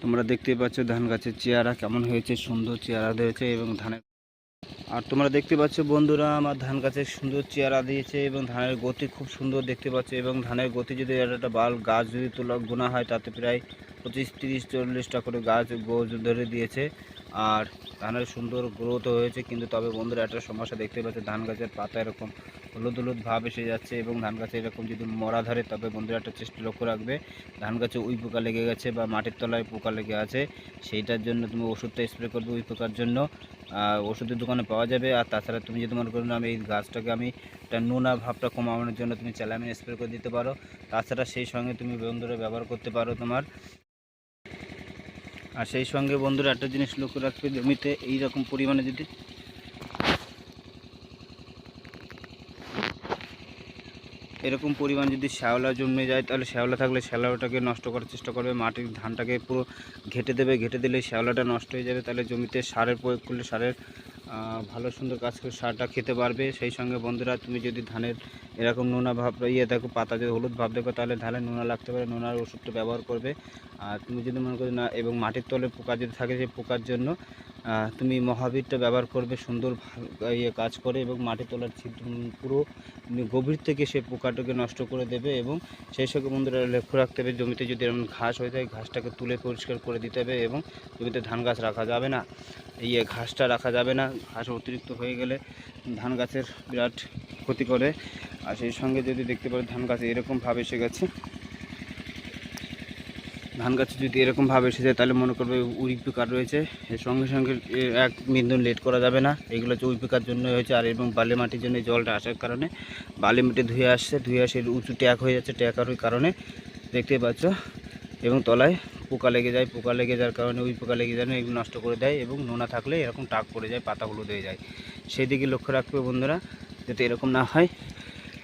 তোমরা দেখতেই পাচ্ছ ধান গাছের চেহারা কেমন হয়েছে, সুন্দর চেহারা দিয়েছে এবং ধানের আর তোমরা দেখতে পাচ্ছ বন্ধুরা আমার ধান গাছের সুন্দর চেহারা দিয়েছে এবং ধানের গতি খুব সুন্দর দেখতে পাচ্ছ এবং ধানের গতি যদি একটা গাছ যদি তোলা গোনা হয় তাতে প্রায় 25-30-40টা করে গাছ ধরে দিয়েছে। আর ধানের সুন্দর গ্রোথ হয়েছে, কিন্তু তবে বন্ধুরা একটা সমস্যা দেখতে পাচ্ছে, ধান গাছের পাতা এরকম হলুদ হলুদ ভাব এসে যাচ্ছে এবং ধান গাছে এরকম যদি মরা ধরে তবে বন্ধুরা একটা চেষ্টা লক্ষ্য রাখবে, ধান গাছে উই পোকা লেগে গেছে বা মাটির তলায় পোকা লেগে আছে, সেইটার জন্য তুমি ওষুধটা স্প্রে করবে উই পোকার জন্য। ওষুধের দোকানে পাওয়া যাবে। আর তাছাড়া তুমি যদি মনে করো না আমি এই গাছটাকে আমি একটা নোনা ভাবটা কমানোর জন্য তুমি চ্যালামিন স্প্রে করে দিতে পারো। তাছাড়া সেই সঙ্গে তুমি বন্ধুরা ব্যবহার করতে পারো তোমার। আর সেই সঙ্গে বন্ধুরা একটা জিনিস লক্ষ্য রাখবে, জমিতে এইরকম পরিমাণে যদি এরকম পরিমাণ যদি শ্যাওলা জমে যায় তাহলে শ্যাওলা থাকলে শ্যাওলাটাকে নষ্ট করার চেষ্টা করবে, মাটির ধানটাকে পুরো ঘেটে দেবে, ঘেটে দিলে শ্যাওলাটা নষ্ট হয়ে যাবে। তাহলে জমিতে সারের প্রয়োগ করলে সারের ভালো সুন্দর কাজ করে সারটা খেতে পারবে। সেই সঙ্গে বন্ধুরা তুমি যদি ধানের এরকম নোনা ভাব দেখো, পাতা যদি হলুদ ভাব দেখো তাহলে ধানে নোনা লাগতে পারে, নোনার ওষুধটা ব্যবহার করবে। আর তুমি যদি মনে করো না এবং মাটির তলে পোকা যদি থাকে সেই পোকার জন্য তুমি মহাবীরটা ব্যবহার করবে, সুন্দর কাজ করে এবং মাটির তলার পুরো গভীর থেকে সে পোকাটাকে নষ্ট করে দেবে। এবং সেই সঙ্গে বন্ধুরা লক্ষ্য রাখতে হবে জমিতে যদি এরকম ঘাস হয়ে যায় ঘাসটাকে তুলে পরিষ্কার করে দিতে হবে এবং জমিতে ধান গাছ রাখা যাবে না, ঘাসটা রাখা যাবে না, ঘাস অতিরিক্ত হয়ে গেলে ধান গাছের বিরাট ক্ষতি করে। আর সেই সঙ্গে যদি দেখতে পারো ধান গাছে এরকমভাবে এসে গেছে, ধান গাছে যদি এরকমভাবে এসে যায় তাহলে মনে করবে উই পোকা রয়েছে। এর সঙ্গে সঙ্গে এক বিন্দু লেট করা যাবে না, এগুলো হচ্ছে উই পোকার জন্য হয়েছে। আর এবং বালি মাটির জন্য জলটা আসার কারণে বালি মাটি ধুয়ে আসছে, ধুয়ে আসে উঁচু ট্যাক হয়ে যাচ্ছে, ট্যাকার কারণে দেখতে পাচ্ছ এবং তলায় পোকা লেগে যায়, পোকা লেগে যাওয়ার কারণে উই পোকা লেগে যায় এগুলো নষ্ট করে দেয় এবং নোনা থাকলে এরকম টাক পড়ে যায়, পাতা হলুদ হয়ে যায়। সেই দিকে লক্ষ্য রাখবে বন্ধুরা যাতে এরকম না হয়।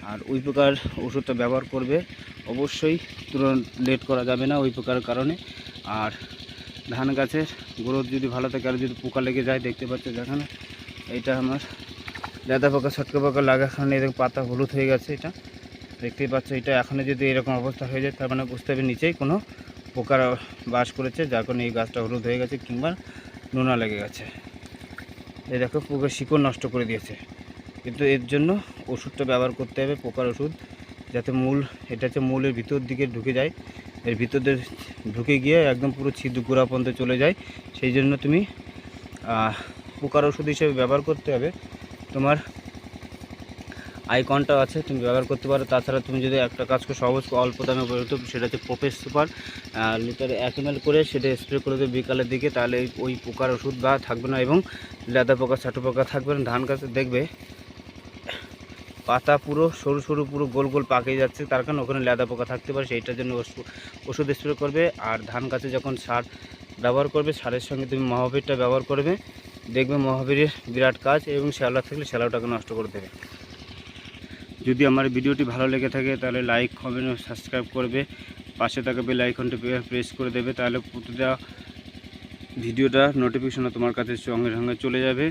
আর উই পোকার ওষুধটা ব্যবহার করবে অবশ্যই, তুরন্ত লেট করা যাবে না উই পোকার কারণে। আর ধান গাছের গ্রোথ যদি ভালো থাকে আর যদি পোকা লেগে যায় দেখতে পাচ্ছ যেখানে এইটা আমার লেদা পোকা ছটকা পোকা লাগার কারণে এরকম পাতা হলুদ হয়ে গেছে, এটা দেখতেই পাচ্ছ। এটা এখনও যদি এরকম অবস্থা হয়ে যায় তার মানে বুঝতে হবে নিচেই কোনো পোকার বাস করেছে, যার কারণে এই গাছটা হলুদ হয়ে গেছে কিংবা নোনা লেগে গেছে। এই দেখো পোকার শিকড় নষ্ট করে দিয়েছে, কিন্তু এর জন্য ওষুধটা ব্যবহার করতে হবে, পোকার ওষুধ, যাতে এটা হচ্ছে মূলের ভিতর দিকে ঢুকে যায়, এর ভিতর দিয়ে ঢুকে গিয়ে একদম পুরো ছিদ্র গোড়া পর্যন্ত চলে যায়। সেই জন্য তুমি পোকার ওষুধ হিসেবে ব্যবহার করতে হবে তোমার আইকনটা আছে, তুমি ব্যবহার করতে পারো। তাছাড়া তুমি যদি একটা কাজ করে সহজ অল্প দামে বলতো, সেটা হচ্ছে প্রোফেস সুপার লিটারে 1 ml করে সেটা স্প্রে করে দেবে বিকালের দিকে, তাহলে ওই পোকার ওষুধ বা থাকবে না এবং লেদা পোকা ছাটু পোকা থাকবে না। ধান গাছে দেখবে পাতা পুরো সরু সরু পুরো গোল গোল পাকিয়ে যাচ্ছে, তার কারণে ওখানে লেদা পোকা থাকতে পারে, সেইটার জন্য ওষুধ স্প্রে করবে। আর ধান গাছে যখন সার ব্যবহার করবে সারের সঙ্গে তুমি মহাবীরটা ব্যবহার করবে, দেখবে মহাবীরের বিরাট কাজ এবং শ্যাওলা থাকলে শ্যাওলাটাকে নষ্ট করে দেবে। যদি আমার ভিডিওটি ভালো লেগে থাকে তাহলে লাইক কমেন্ট ও সাবস্ক্রাইব করবে, পাশে থাকা বেল আইকনটি প্রেস করে দেবে, তাহলে প্রতিটা ভিডিওটা নোটিফিকেশন তোমার কাছে সঙ্গে সঙ্গে চলে যাবে।